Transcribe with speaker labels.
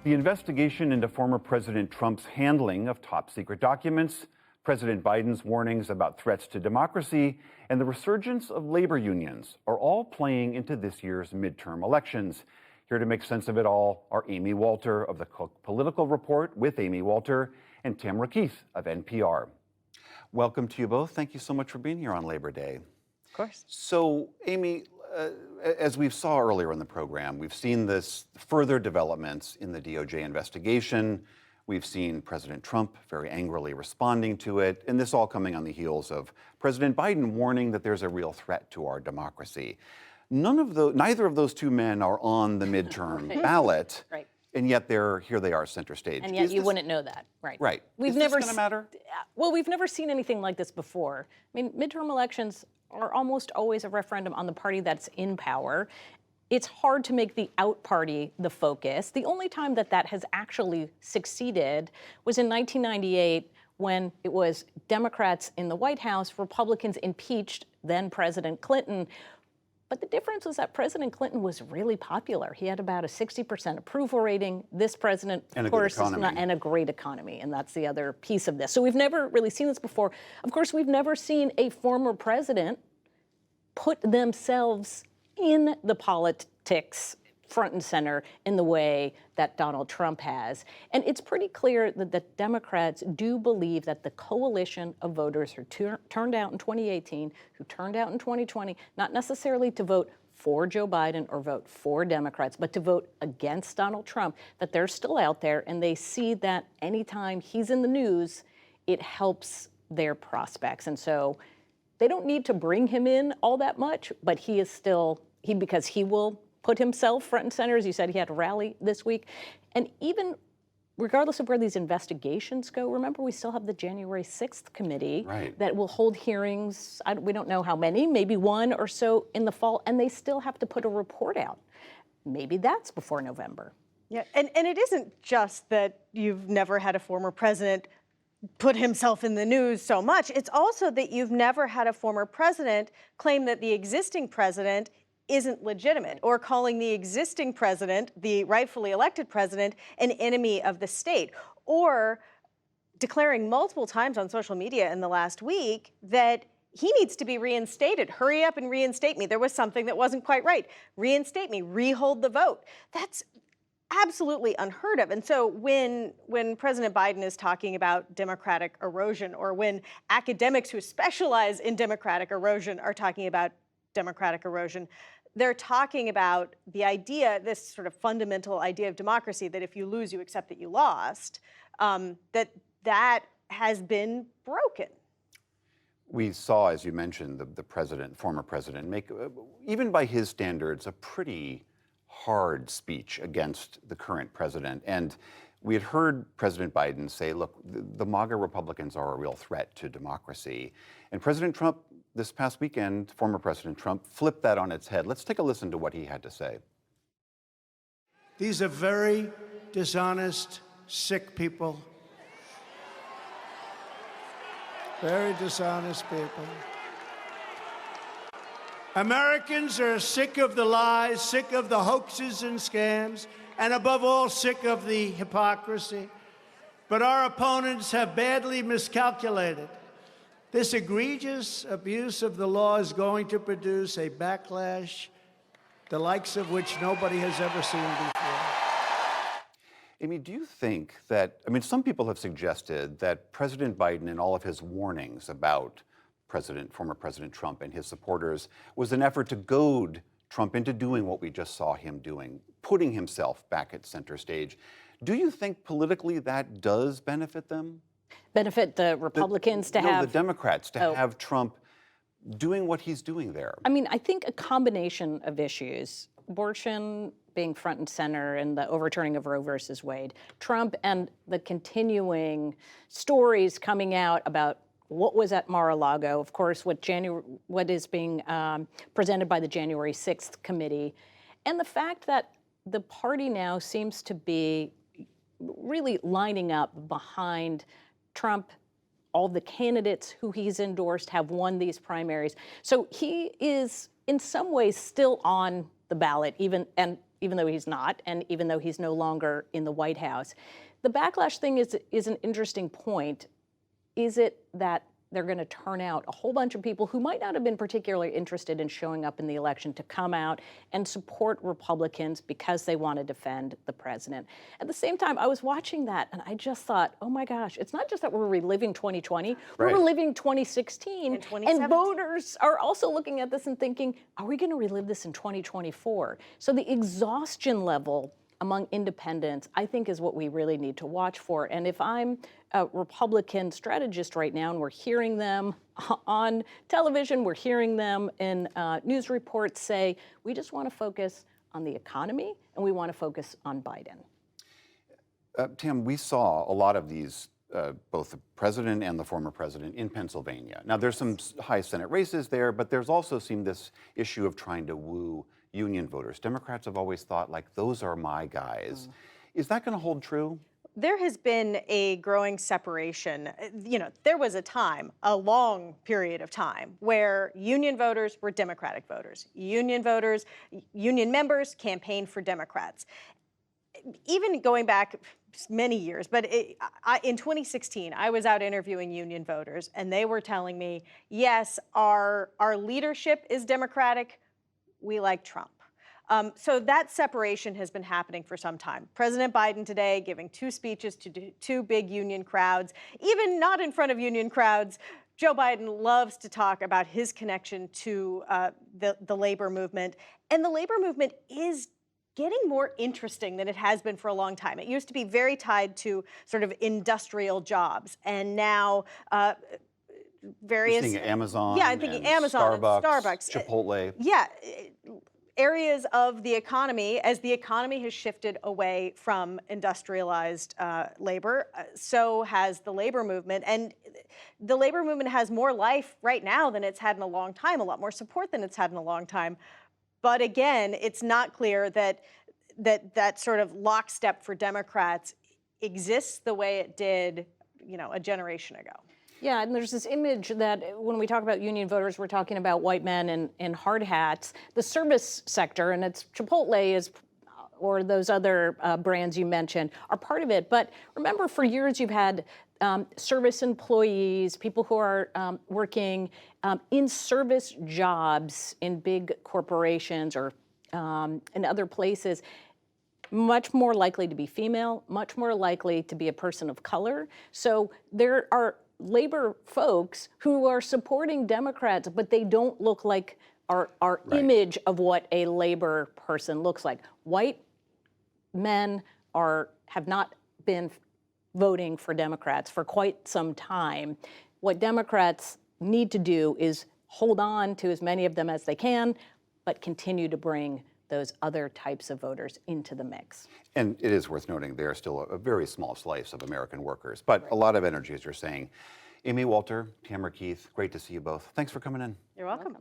Speaker 1: The investigation into former President Trump's handling of top secret documents, President Biden's warnings about threats to democracy, and the resurgence of labor unions are all playing into this year's midterm elections. Here to make sense of it all are Amy Walter of the Cook Political Report with Amy Walter and Tamara Keith of NPR. Welcome to you both. Thank you so much for being here on Labor Day.
Speaker 2: Of course.
Speaker 1: So, Amy, as we saw earlier in the program, we've seen this further developments in the DOJ investigation. We've seen President Trump very angrily responding to it, and this all coming on the heels of President Biden warning that there's a real threat to our democracy. Neither of those two men are on the midterm ballot,
Speaker 2: right.
Speaker 1: And yet here they are center stage.
Speaker 2: And yet you wouldn't know that, right?
Speaker 1: Right.
Speaker 2: We've
Speaker 1: Is
Speaker 2: never
Speaker 1: this going to matter?
Speaker 2: Well, we've never seen anything like this before. I mean, midterm elections are almost always a referendum on the party that's in power. It's hard to make the out party the focus. The only time that has actually succeeded was in 1998 when it was Democrats in the White House, Republicans impeached then President Clinton. But the difference was that President Clinton was really popular. He had about a 60% approval rating. This president, of course, is not, and a great economy. And that's the other piece of this. So we've never really seen this before. Of course, we've never seen a former president put themselves in the politics front and center in the way that Donald Trump has. And it's pretty clear that the Democrats do believe that the coalition of voters who turned out in 2018, who turned out in 2020, not necessarily to vote for Joe Biden or vote for Democrats, but to vote against Donald Trump, that they're still out there, and they see that anytime he's in the news, it helps their prospects. And so they don't need to bring him in all that much, but he is still, because he will put himself front and center. As you said, he had a rally this week. And even regardless of where these investigations go, remember, we still have the January 6th committee that will hold hearings. We don't know how many, maybe one or so in the fall, and they still have to put a report out. Maybe that's before November.
Speaker 3: Yeah, and it isn't just that you've never had a former president put himself in the news so much. It's also that you've never had a former president claim that the existing president isn't legitimate, or calling the existing president, the rightfully elected president, an enemy of the state, or declaring multiple times on social media in the last week that he needs to be reinstated. Hurry up and reinstate me. There was something that wasn't quite right. Reinstate me, rehold the vote. That's absolutely unheard of. And so when President Biden is talking about democratic erosion, or when academics who specialize in democratic erosion are talking about democratic erosion, they're talking about the idea, this sort of fundamental idea of democracy, that if you lose, you accept that you lost, that has been broken.
Speaker 1: We saw, as you mentioned, the former president, make, even by his standards, a pretty hard speech against the current president. And we had heard President Biden say, look, the MAGA Republicans are a real threat to democracy. And President Trump, this past weekend, former President Trump, flipped that on its head. Let's take a listen to what he had to say.
Speaker 4: These are very dishonest, sick people. Very dishonest people. Americans are sick of the lies, sick of the hoaxes and scams, and above all, sick of the hypocrisy. But our opponents have badly miscalculated. This egregious abuse of the law is going to produce a backlash, the likes of which nobody has ever seen before.
Speaker 1: Amy, do you think that, I mean, some people have suggested that President Biden and all of his warnings about former President Trump and his supporters was an effort to goad Trump into doing what we just saw him doing, putting himself back at center stage. Do you think politically that does benefit them?
Speaker 2: Benefit the Republicans
Speaker 1: the Democrats to have Trump doing what he's doing there?
Speaker 2: I mean, I think a combination of issues, abortion being front and center and the overturning of Roe versus Wade, Trump and the continuing stories coming out about what was at Mar-a-Lago, of course, what is being presented by the January 6th committee, and the fact that the party now seems to be really lining up behind Trump. All the candidates who he's endorsed have won these primaries. So he is in some ways still on the ballot, even even though he's not, and even though he's no longer in the White House. The backlash thing is an interesting point. Is it that they're going to turn out a whole bunch of people who might not have been particularly interested in showing up in the election to come out and support Republicans because they want to defend the president? At the same time, I was watching that and I just thought, oh my gosh, it's not just that we're reliving 2020, we're reliving 2016. And voters are also looking at this and thinking, are we going to relive this in 2024? So the exhaustion level among independents, I think, is what we really need to watch for. And if I'm a Republican strategist right now, and we're hearing them on television, we're hearing them in news reports say, we just want to focus on the economy and we want to focus on Biden.
Speaker 1: Tam, we saw a lot of these, both the president and the former president, in Pennsylvania. Now, there's some high Senate races there, but there's also seemed this issue of trying to woo union voters. Democrats have always thought, like, those are my guys. Is that going to hold true?
Speaker 3: There has been a growing separation. You know, there was a time, a long period of time, where union voters were Democratic voters. Union voters, union members campaigned for Democrats. Even going back many years, but in 2016, I was out interviewing union voters, and they were telling me, yes, our leadership is Democratic, we like Trump. So that separation has been happening for some time. President Biden today giving 2 speeches to 2 big union crowds, even not in front of union crowds. Joe Biden loves to talk about his connection to the labor movement. And the labor movement is getting more interesting than it has been for a long time. It used to be very tied to sort of industrial jobs. And now various...
Speaker 1: You're seeing Amazon,
Speaker 3: yeah, I'm thinking Amazon, Starbucks,
Speaker 1: Chipotle.
Speaker 3: Yeah, areas of the economy, as the economy has shifted away from industrialized labor, so has the labor movement. And the labor movement has more life right now than it's had in a long time, a lot more support than it's had in a long time. But again, it's not clear that that sort of lockstep for Democrats exists the way it did, you know, a generation ago.
Speaker 2: Yeah, and there's this image that when we talk about union voters, we're talking about white men in hard hats. The service sector, and it's Chipotle is, or those other brands you mentioned, are part of it. But remember, for years you've had service employees, people who are working in service jobs in big corporations or in other places, much more likely to be female, much more likely to be a person of color. So there are labor folks who are supporting Democrats, but they don't look like our image of what a labor person looks like. White men have not been voting for Democrats for quite some time. What Democrats need to do is hold on to as many of them as they can, but continue to bring those other types of voters into the mix.
Speaker 1: And it is worth noting they are still a very small slice of American workers, but a lot of energy, as you're saying. Amy Walter, Tamara Keith, great to see you both. Thanks for coming in.
Speaker 3: You're welcome.